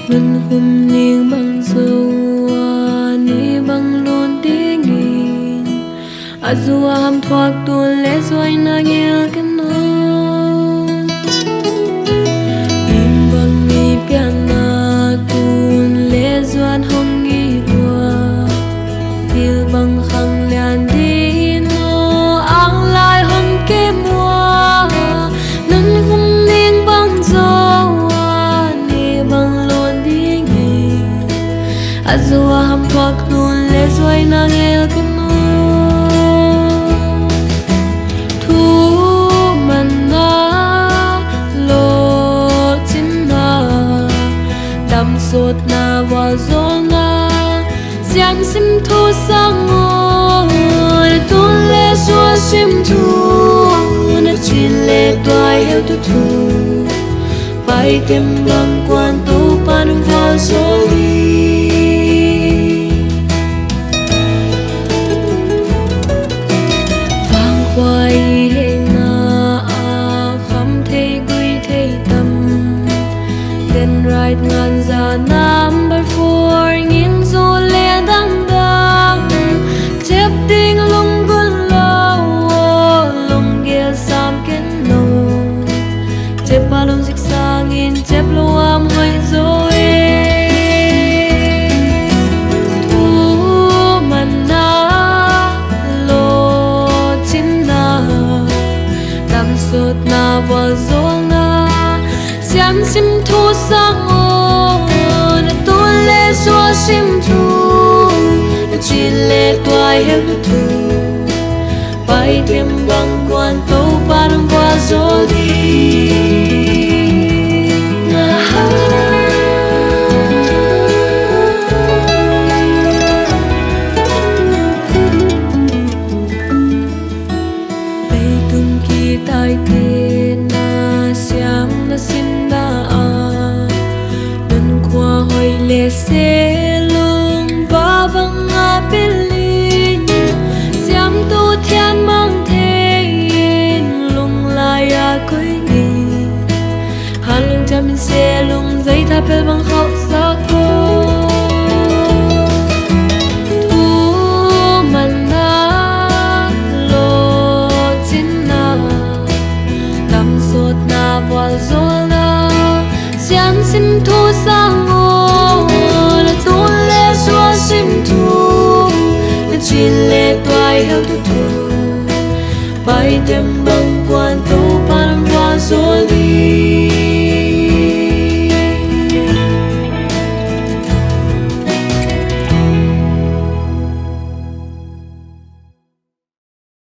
ngân hôm niềng bằng dâu ni bằng luôn tiếng nghìn azua ham thoát tuôn lẽ rồi na nghe cái nó im bằng mi piana tuôn lẽ doan hong nghi đua til bằng khang lian đi nó ang lai hong ke mua ngân hôm niềng bằng dâu ni bằng luôn tiếng nghìn azua ham thoát tuôn lẽ rồi na nghe cái nó sốt na và gió na giang sim thu sang ngồi tuôn lệ xua sim thu na chỉ lệ toai heo tu thu bay tìm bằng quan tu pan vào gió đi vang khoai hệ na khăm thấy quy thấy tâm gần right ngan ra number 4 nghìn dù lệ đắng đắng chép đinh lung gun lâu lung ghé sam kết nô chép ba lung dịch sang nghìn chép lô am hơi rồi thu man na lo chín na đam sốt na và gió na xiang sim thu sang tuôn lệ xua sim thu chỉ lệ toai heo thu bay thêm bằng quan tàu ban qua gió đi bay tung kỳ tai tên na xiang na xin na hồi lệ xe lung và vang ngã bên linh giam tu thiên mang thế lung lại cuối nghìn hà lung cha mình xe lung dây tháp bel bằng khóc sắc cô thu man na lo chín na đam sốt na và gió na xiang xin thu sang chỉ lệ toai heo